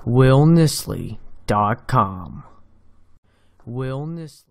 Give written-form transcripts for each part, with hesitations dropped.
WillNisley.com. Will Nisley.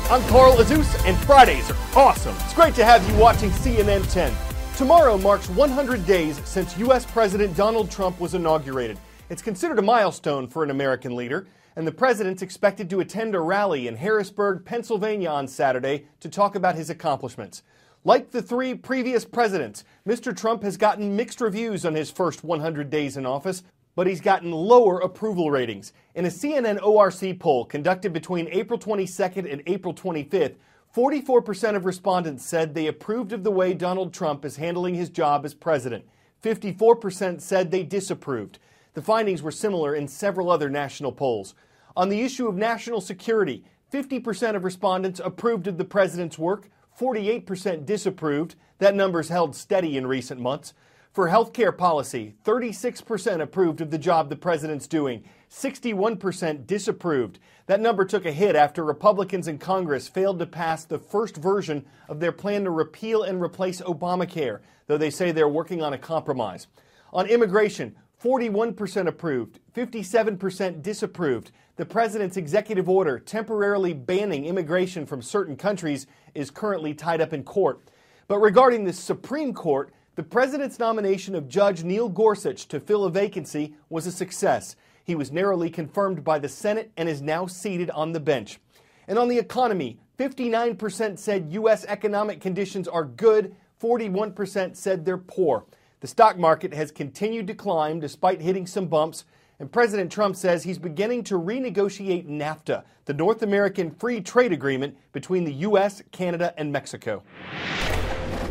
I'm Carl Azuz, and Fridays are awesome. It's great to have you watching CNN 10. Tomorrow marks 100 days since U.S. President Donald Trump was inaugurated. It's considered a milestone for an American leader, and the president's expected to attend a rally in Harrisburg, Pennsylvania on Saturday to talk about his accomplishments. Like the three previous presidents, Mr. Trump has gotten mixed reviews on his first 100 days in office, but he's gotten lower approval ratings. In a CNN ORC poll conducted between April 22nd and April 25th, 44% of respondents said they approved of the way Donald Trump is handling his job as president. 54% said they disapproved. The findings were similar in several other national polls. On the issue of national security, 50% of respondents approved of the president's work, 48% disapproved. That number's held steady in recent months. For health care policy, 36% approved of the job the president's doing, 61% disapproved. That number took a hit after Republicans in Congress failed to pass the first version of their plan to repeal and replace Obamacare, though they say they're working on a compromise. On immigration, 41% approved, 57% disapproved. The president's executive order temporarily banning immigration from certain countries is currently tied up in court. But regarding the Supreme Court, the president's nomination of Judge Neil Gorsuch to fill a vacancy was a success. He was narrowly confirmed by the Senate and is now seated on the bench. And on the economy, 59% said U.S. economic conditions are good, 41% said they're poor. The stock market has continued to climb despite hitting some bumps, and President Trump says he's beginning to renegotiate NAFTA, the North American Free Trade Agreement between the U.S., Canada, and Mexico.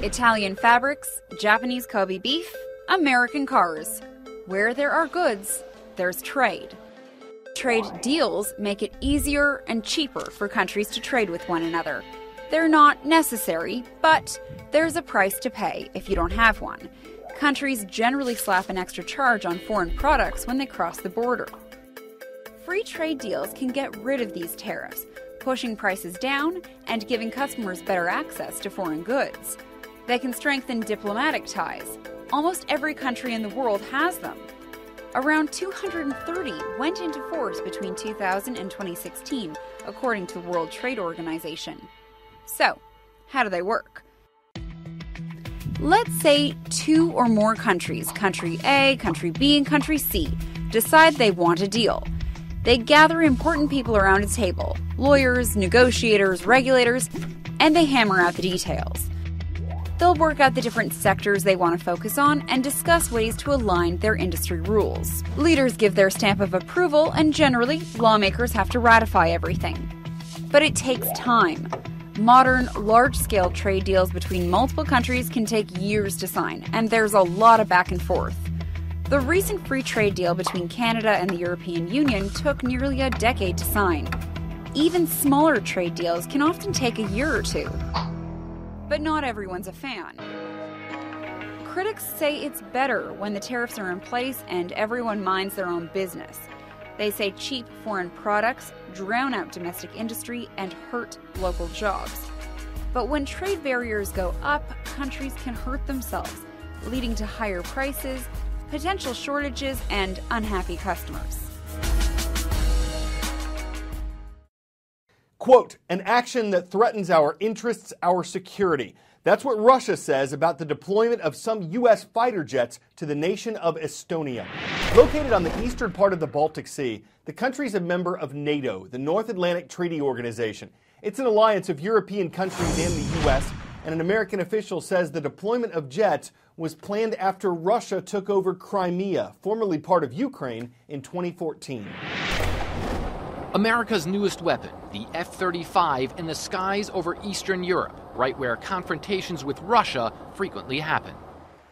Italian fabrics, Japanese Kobe beef, American cars. Where there are goods, there's trade. Trade deals make it easier and cheaper for countries to trade with one another. They're not necessary, but there's a price to pay if you don't have one. Countries generally slap an extra charge on foreign products when they cross the border. Free trade deals can get rid of these tariffs, pushing prices down and giving customers better access to foreign goods. They can strengthen diplomatic ties. Almost every country in the world has them. Around 230 went into force between 2000 and 2016, according to the World Trade Organization. So, how do they work? Let's say two or more countries, country A, country B, and country C, decide they want a deal. They gather important people around a table, lawyers, negotiators, regulators, and they hammer out the details. They'll work out the different sectors they want to focus on and discuss ways to align their industry rules. Leaders give their stamp of approval, and generally, lawmakers have to ratify everything. But it takes time. Modern, large-scale trade deals between multiple countries can take years to sign, and there's a lot of back and forth. The recent free trade deal between Canada and the European Union took nearly a decade to sign. Even smaller trade deals can often take a year or two. But not everyone's a fan. Critics say it's better when the tariffs are in place and everyone minds their own business. They say cheap foreign products drown out domestic industry and hurt local jobs. But when trade barriers go up, countries can hurt themselves, leading to higher prices, potential shortages, and unhappy customers. Quote, an action that threatens our interests, our security. That's what Russia says about the deployment of some U.S. fighter jets to the nation of Estonia. Located on the eastern part of the Baltic Sea, the country is a member of NATO, the North Atlantic Treaty Organization. It's an alliance of European countries and the U.S., and an American official says the deployment of jets was planned after Russia took over Crimea, formerly part of Ukraine, in 2014. America's newest weapon, the F-35, in the skies over Eastern Europe, right where confrontations with Russia frequently happen.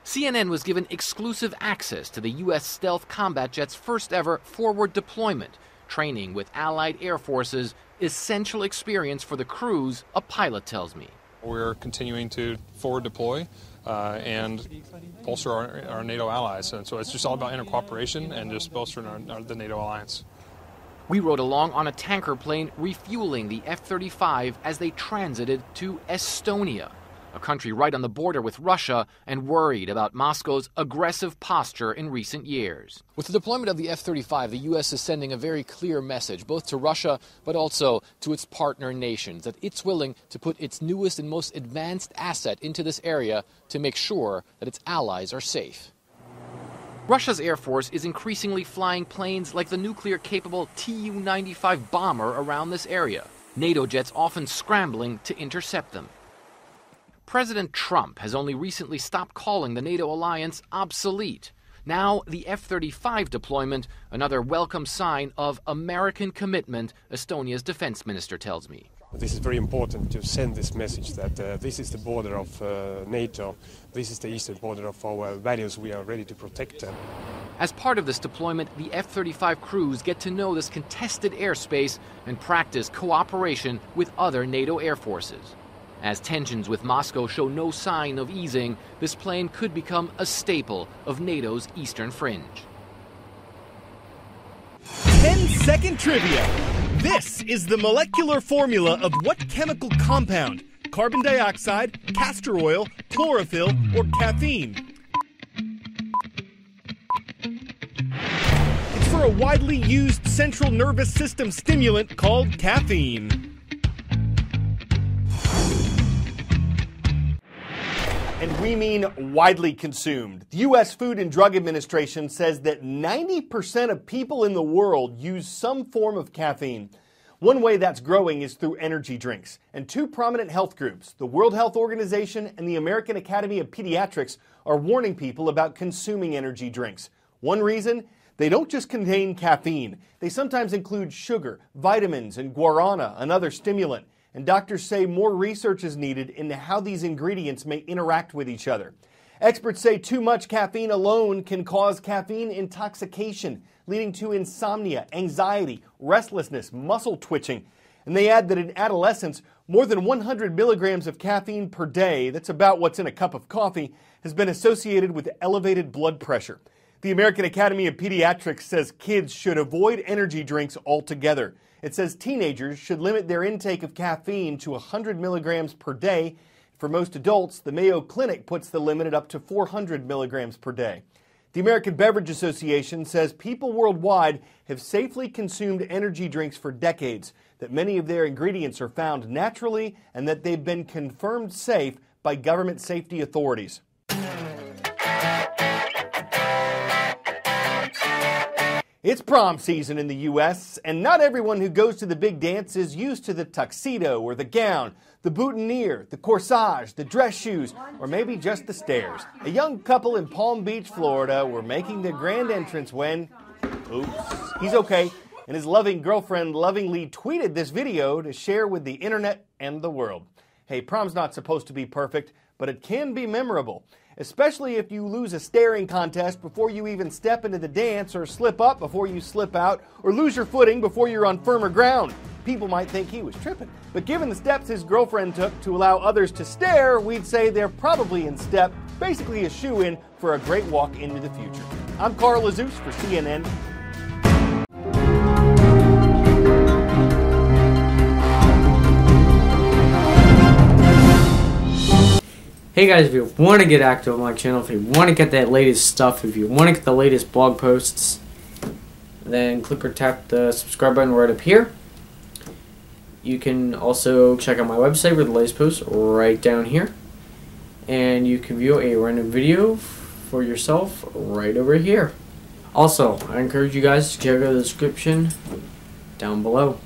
CNN was given exclusive access to the U.S. stealth combat jet's first ever forward deployment, training with Allied air forces, essential experience for the crews, a pilot tells me. We're continuing to forward deploy and bolster our NATO allies. And so it's just all about inter-cooperation and just bolstering the NATO alliance. We rode along on a tanker plane refueling the F-35 as they transited to Estonia, a country right on the border with Russia and worried about Moscow's aggressive posture in recent years. With the deployment of the F-35, the U.S. is sending a very clear message, both to Russia but also to its partner nations, that it's willing to put its newest and most advanced asset into this area to make sure that its allies are safe. Russia's Air Force is increasingly flying planes like the nuclear-capable Tu-95 bomber around this area, NATO jets often scrambling to intercept them. President Trump has only recently stopped calling the NATO alliance obsolete. Now, the F-35 deployment, another welcome sign of American commitment, Estonia's defense minister tells me. This is very important to send this message that this is the border of NATO, this is the eastern border of our values, we are ready to protect them. As part of this deployment, the F-35 crews get to know this contested airspace and practice cooperation with other NATO air forces. As tensions with Moscow show no sign of easing, this plane could become a staple of NATO's eastern fringe. 10-second trivia. This is the molecular formula of what chemical compound? Carbon dioxide, castor oil, chlorophyll, or caffeine? It's for a widely used central nervous system stimulant called caffeine. And we mean widely consumed. The U.S. Food and Drug Administration says that 90% of people in the world use some form of caffeine. One way that's growing is through energy drinks. And two prominent health groups, the World Health Organization and the American Academy of Pediatrics, are warning people about consuming energy drinks. One reason? They don't just contain caffeine. They sometimes include sugar, vitamins, and guarana, another stimulant. And doctors say more research is needed into how these ingredients may interact with each other. Experts say too much caffeine alone can cause caffeine intoxication, leading to insomnia, anxiety, restlessness, muscle twitching. And they add that in adolescents, more than 100 milligrams of caffeine per day, that's about what's in a cup of coffee, has been associated with elevated blood pressure. The American Academy of Pediatrics says kids should avoid energy drinks altogether. It says teenagers should limit their intake of caffeine to 100 milligrams per day. For most adults, the Mayo Clinic puts the limit at up to 400 milligrams per day. The American Beverage Association says people worldwide have safely consumed energy drinks for decades, that many of their ingredients are found naturally, and that they've been confirmed safe by government safety authorities. It's prom season in the U.S., and not everyone who goes to the big dance is used to the tuxedo or the gown, the boutonniere, the corsage, the dress shoes, or maybe just the stairs. A young couple in Palm Beach, Florida were making their grand entrance when, oops, he's okay, and his loving girlfriend lovingly tweeted this video to share with the internet and the world. Hey, prom's not supposed to be perfect, but it can be memorable. Especially if you lose a staring contest before you even step into the dance, or slip up before you slip out, or lose your footing before you're on firmer ground. People might think he was tripping, but given the steps his girlfriend took to allow others to stare, we'd say they're probably in step, basically a shoe-in for a great walk into the future. I'm Carl Azus for CNN. Hey guys, if you want to get active on my channel, if you want to get that latest stuff, if you want to get the latest blog posts, then click or tap the subscribe button right up here. You can also check out my website with the latest posts right down here. And you can view a random video for yourself right over here. Also, I encourage you guys to check out the description down below.